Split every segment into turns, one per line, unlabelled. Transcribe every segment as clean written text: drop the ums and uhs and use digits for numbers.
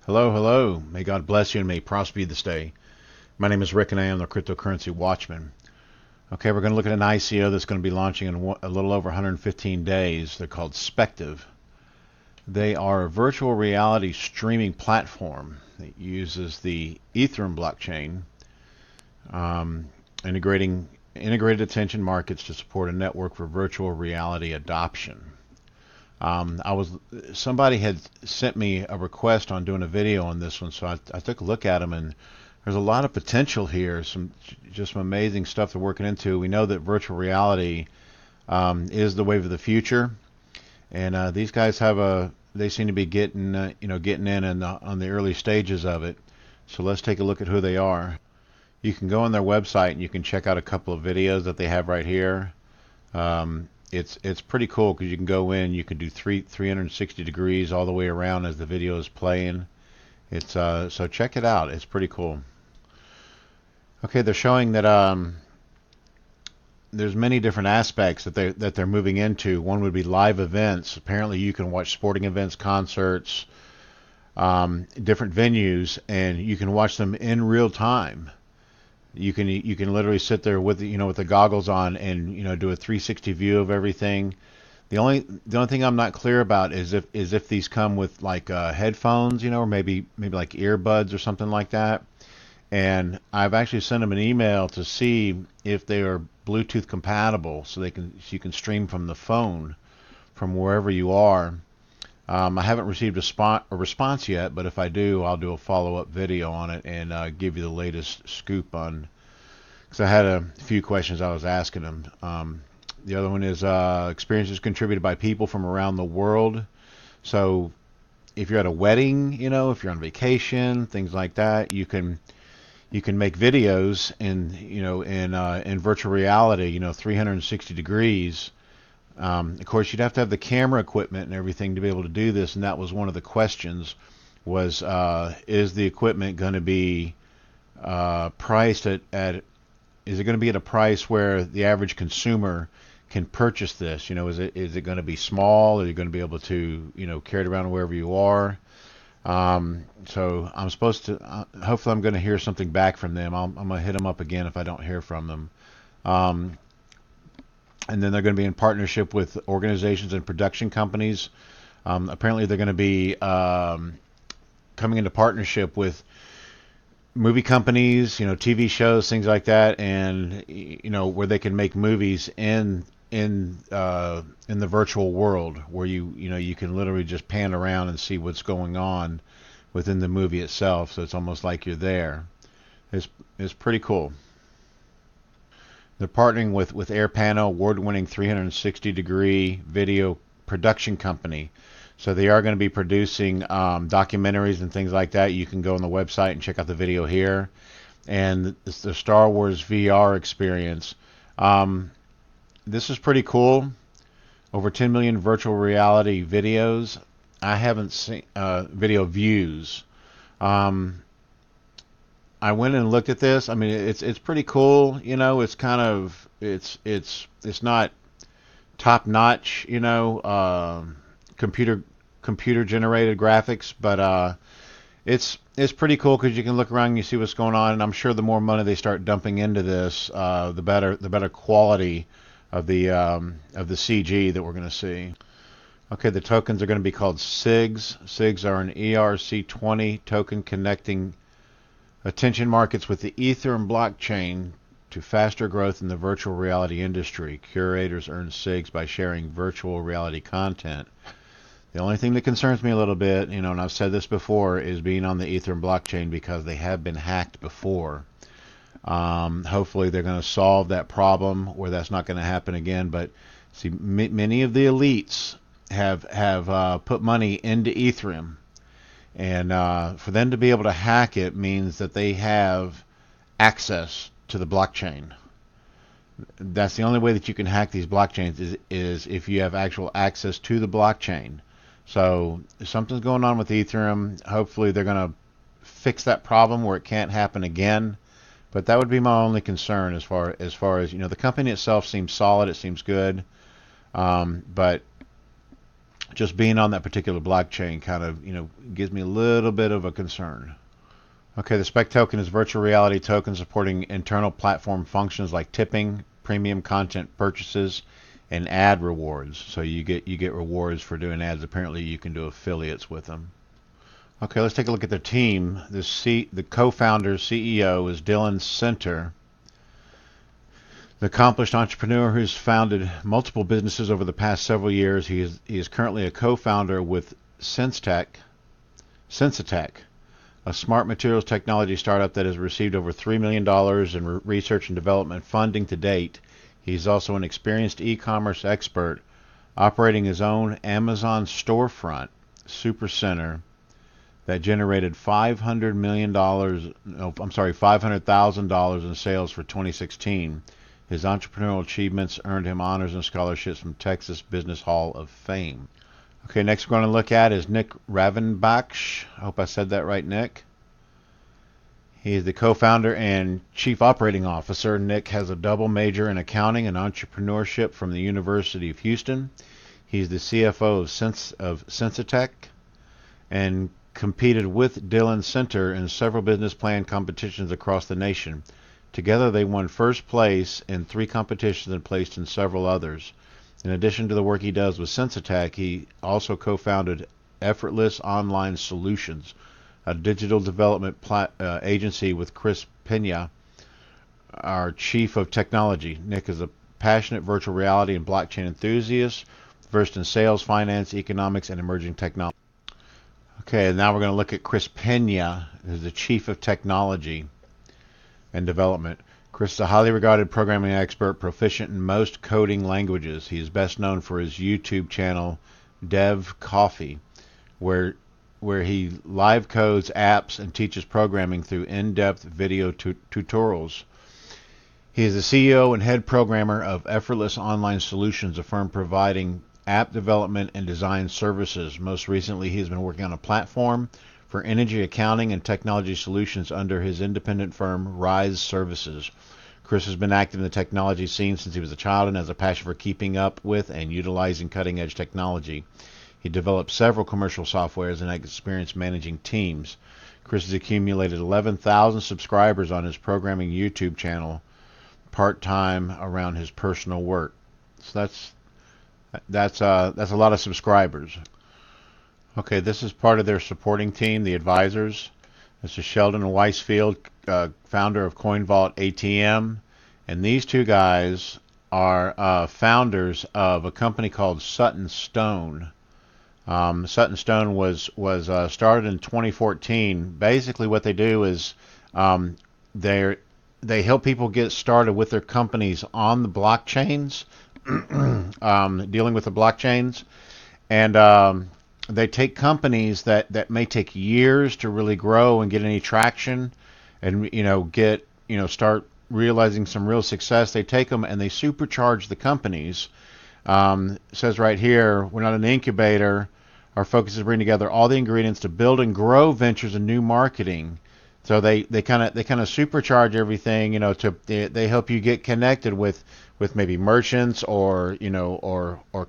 Hello, hello. May God bless you and may prosper you this day. My name is Rick and I am the cryptocurrency Watchman. Okay, we're going to look at an ICO that's going to be launching in a little over 115 days. They're called Spectiv. They are a virtual reality streaming platform that uses the Ethereum blockchain, um, integrated attention markets to support a network for virtual reality adoption. Somebody had sent me a request on doing a video on this one, so I took a look at them, and there's a lot of potential here. Some amazing stuff they're working into. We know that virtual reality is the wave of the future, and these guys they seem to be getting in and on the early stages of it. So let's take a look at who they are. You can go on their website and you can check out a couple of videos that they have right here. It's pretty cool because you can go in, you can do 360 degrees all the way around as the video is playing. It's so check it out. It's pretty cool. Okay, they're showing that there's many different aspects that they're moving into. One would be live events. Apparently, you can watch sporting events, concerts, different venues, and you can watch them in real time. You can literally sit there with the goggles on and do a 360 view of everything. The only thing I'm not clear about is if these come with like headphones, or maybe like earbuds or something like that. And I've actually sent them an email to see if they are Bluetooth compatible, so you can stream from the phone from wherever you are. I haven't received a response yet, but if I do, I'll do a follow-up video on it and give you the latest scoop on. Because I had a few questions I was asking them. The other one is experiences contributed by people from around the world. So if you're at a wedding, if you're on vacation, things like that, you can make videos in virtual reality, 360 degrees. Of course, you'd have to have the camera equipment and everything to be able to do this, and that was one of the questions. Is the equipment going to be priced at? Is it going to be at a price where the average consumer can purchase this? Is it going to be small? Are you going to be able to carry it around wherever you are? So I'm supposed to. Hopefully, I'm going to hear something back from them. I'm going to hit them up again if I don't hear from them. And then they're going to be in partnership with organizations and production companies. Apparently, they're going to be coming into partnership with movie companies, TV shows, things like that, and where they can make movies in the virtual world, where you can literally just pan around and see what's going on within the movie itself. So it's almost like you're there. It's pretty cool. They're partnering with AirPano, award-winning 360-degree video production company. So they are going to be producing documentaries and things like that. You can go on the website and check out the video here. And it's the Star Wars VR experience. This is pretty cool. Over 10 million virtual reality videos. I haven't seen video views. I went and looked at this. I mean, it's pretty cool. It's kind of it's not top notch. Computer generated graphics, but it's pretty cool because you can look around and you see what's going on. And I'm sure the more money they start dumping into this, the better quality of the CG that we're going to see. Okay, the tokens are going to be called SIGs. SIGs are an ERC20 token connecting attention markets with the Ethereum blockchain to faster growth in the virtual reality industry. Curators earn SIGs by sharing virtual reality content. The only thing that concerns me a little bit, and I've said this before, is being on the Ethereum blockchain because they have been hacked before. Hopefully they're going to solve that problem where that's not going to happen again. But see, many of the elites have put money into Ethereum. And for them to be able to hack it means that they have access to the blockchain. That's the only way that you can hack these blockchains is if you have actual access to the blockchain. So if something's going on with Ethereum, hopefully they're going to fix that problem where it can't happen again. But that would be my only concern as far as the company itself seems solid. It seems good. But just being on that particular blockchain kind of, gives me a little bit of a concern. Okay, the Spec token is a virtual reality token supporting internal platform functions like tipping, premium content purchases, and ad rewards. So you get rewards for doing ads. Apparently, you can do affiliates with them. Okay, let's take a look at their team. The co-founder, CEO, is Dylan Center, the accomplished entrepreneur who's founded multiple businesses over the past several years. He is currently a co-founder with Sensatech, a smart materials technology startup that has received over $3 million in research and development funding to date. He's also an experienced e-commerce expert, operating his own Amazon storefront, Supercenter, that generated $500,000 in sales for 2016. His entrepreneurial achievements earned him honors and scholarships from Texas Business Hall of Fame. Okay, next we're going to look at is Nick Ravenbach. I hope I said that right, Nick. He is the co-founder and chief operating officer. Nick has a double major in accounting and entrepreneurship from the University of Houston. He's the CFO of Sensatech and competed with Dylan Center in several business plan competitions across the nation. Together they won first place in 3 competitions and placed in several others. In addition to the work he does with Sensatech, he also co-founded Effortless Online Solutions, a digital development agency with Chris Pena, our chief of technology. Nick is a passionate virtual reality and blockchain enthusiast, versed in sales, finance, economics, and emerging technology. Okay, now we're going to look at Chris Pena, who's the chief of technology and development. Chris is a highly regarded programming expert, proficient in most coding languages. He is best known for his YouTube channel, Dev Coffee, where he live codes apps and teaches programming through in-depth video tutorials. He is the CEO and head programmer of Effortless Online Solutions, a firm providing app development and design services. Most recently, he has been working on a platform for energy accounting and technology solutions under his independent firm, Rise Services. Chris has been active in the technology scene since he was a child and has a passion for keeping up with and utilizing cutting-edge technology. He developed several commercial softwares and has experience managing teams. Chris has accumulated 11,000 subscribers on his programming YouTube channel, part-time around his personal work. So that's a lot of subscribers. Okay, this is part of their supporting team, the advisors. This is Sheldon Weisfield, founder of CoinVault ATM. And these two guys are founders of a company called Sutton Stone. Sutton Stone was started in 2014. Basically what they do is they help people get started with their companies on the blockchains, dealing with the blockchains. And they take companies that may take years to really grow and get any traction and start realizing some real success. They take them and they supercharge the companies. It says right here, we're not an incubator. Our focus is to bring together all the ingredients to build and grow ventures and new marketing. So they kind of supercharge everything. They help you get connected with maybe merchants or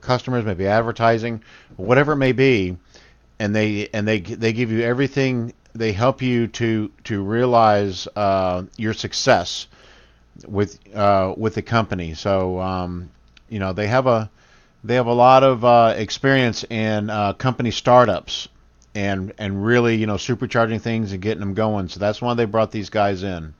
customers, maybe advertising, whatever it may be, and they give you everything. They help you to realize your success with the company. So they have a lot of experience in company startups and really supercharging things and getting them going. So that's why they brought these guys in.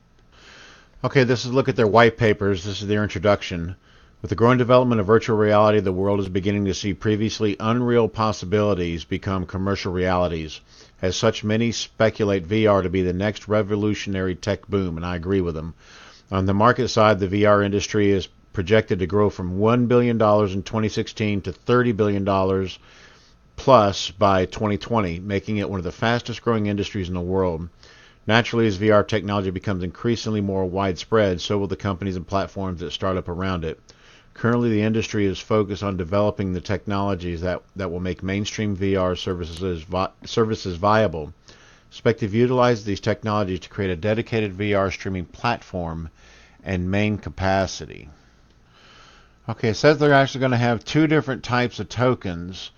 Okay, this is a look at their white papers. This is their introduction. With the growing development of virtual reality, the world is beginning to see previously unreal possibilities become commercial realities. As such, many speculate VR to be the next revolutionary tech boom, and I agree with them. On the market side, the VR industry is projected to grow from $1 billion in 2016 to $30 billion plus by 2020, making it one of the fastest growing industries in the world. Naturally, as VR technology becomes increasingly more widespread, so will the companies and platforms that start up around it. Currently, the industry is focused on developing the technologies that will make mainstream VR services viable. Spectiv utilizes these technologies to create a dedicated VR streaming platform and main capacity. Okay, it says they're actually going to have 2 different types of tokens.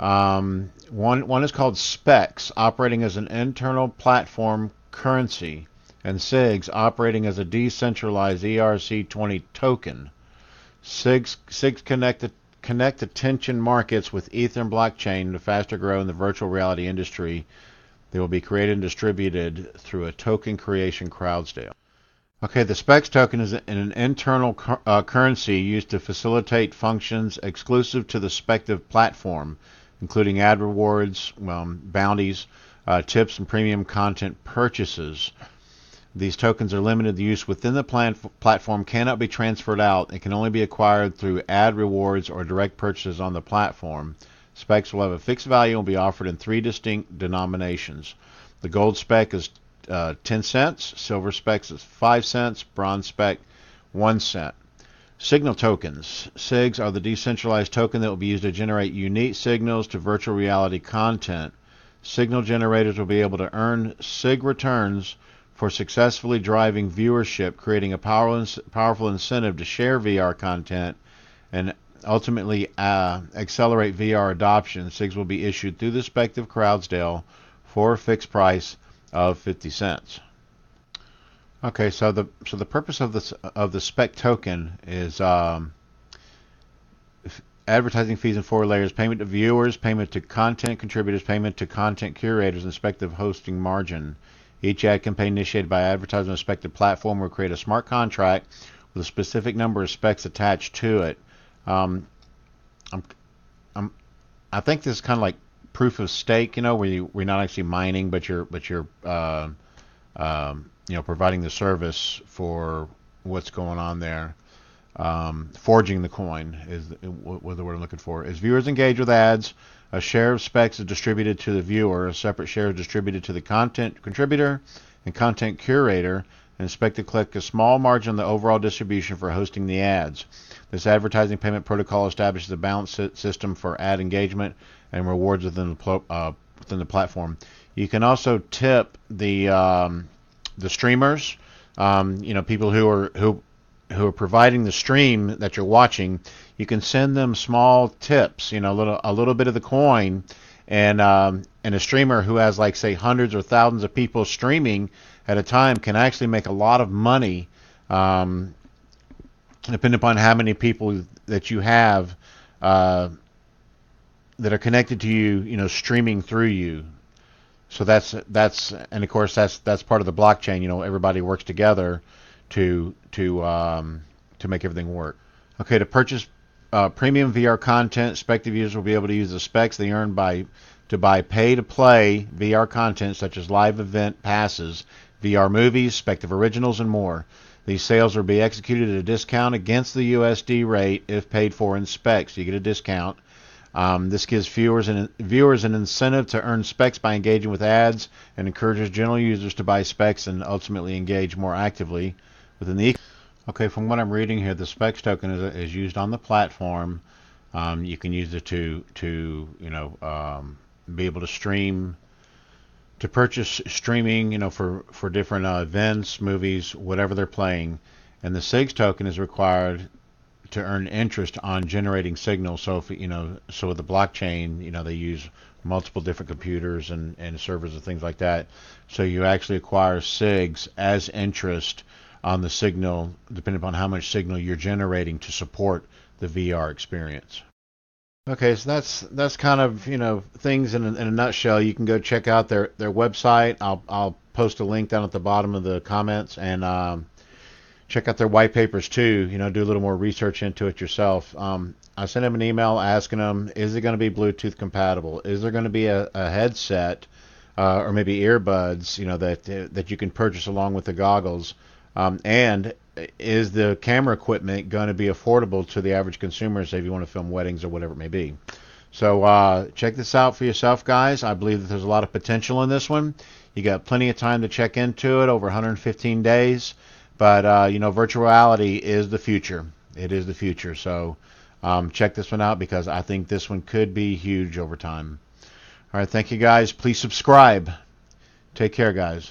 One is called Specs, operating as an internal platform currency, and SIGs, operating as a decentralized ERC20 token. SIGs connect attention markets with Ether and blockchain to faster grow in the virtual reality industry. They will be created and distributed through a token creation crowd-sale. Okay, the Specs token is an internal currency used to facilitate functions exclusive to the Spectiv platform, including ad rewards, bounties, tips, and premium content purchases. These tokens are limited to use within the platform, cannot be transferred out, and can only be acquired through ad rewards or direct purchases on the platform. Specs will have a fixed value and will be offered in 3 distinct denominations. The gold spec is 10 cents, silver specs is 5 cents, bronze spec 1 cent. Signal tokens. SIGs are the decentralized token that will be used to generate unique signals to virtual reality content. Signal generators will be able to earn SIG returns for successfully driving viewership, creating a powerful incentive to share VR content and ultimately accelerate VR adoption. SIGs will be issued through the Spectiv crowd-sale for a fixed price of 50 cents. Okay, so the purpose of the spec token is advertising fees in 4 layers: payment to viewers, payment to content contributors, payment to content curators, and Spectiv hosting margin. Each ad campaign initiated by advertising on a Spectiv platform will create a smart contract with a specific number of specs attached to it. I think this is kind of like proof of stake, where we're not actually mining, but you're providing the service for what's going on there. Forging the coin is what the word I'm looking for. As viewers engage with ads, a share of specs is distributed to the viewer, a separate share is distributed to the content contributor and content curator, and expect to collect a small margin on the overall distribution for hosting the ads. This advertising payment protocol establishes a balanced system for ad engagement and rewards within the platform. You can also tip the streamers, people who are providing the stream that you're watching. You can send them small tips, a little bit of the coin, and a streamer who has, like, say, hundreds or thousands of people streaming at a time can actually make a lot of money, depending upon how many people that you have that are connected to you, streaming through you. So that's and of course that's part of the blockchain. Everybody works together to make everything work. Okay, to purchase premium VR content, Spectiv users will be able to use the specs they earn to buy pay-to-play VR content such as live event passes, VR movies, Spectiv originals, and more. These sales will be executed at a discount against the USD rate if paid for in specs. You get a discount. This gives viewers an incentive to earn specs by engaging with ads, and encourages general users to buy specs and ultimately engage more actively within the. Okay, from what I'm reading here, the specs token is used on the platform. You can use it to be able to stream, to purchase streaming, for different events, movies, whatever they're playing. And the SIGs token is required to earn interest on generating signals. So with the blockchain, they use multiple different computers and servers and things like that. So you actually acquire SIGs as interest on the signal, depending upon how much signal you're generating to support the VR experience. Okay, so that's kind of things in a nutshell. You can go check out their website. I'll post a link down at the bottom of the comments, and check out their white papers too. Do a little more research into it yourself. I sent them an email asking them, is it going to be Bluetooth compatible? Is there going to be a headset or maybe earbuds, that you can purchase along with the goggles? And is the camera equipment going to be affordable to the average consumer, say if you want to film weddings or whatever it may be? So check this out for yourself, guys. I believe that there's a lot of potential in this one. You got plenty of time to check into it, over 115 days. But, virtual reality is the future. It is the future. So check this one out, because I think this one could be huge over time. All right, thank you, guys. Please subscribe. Take care, guys.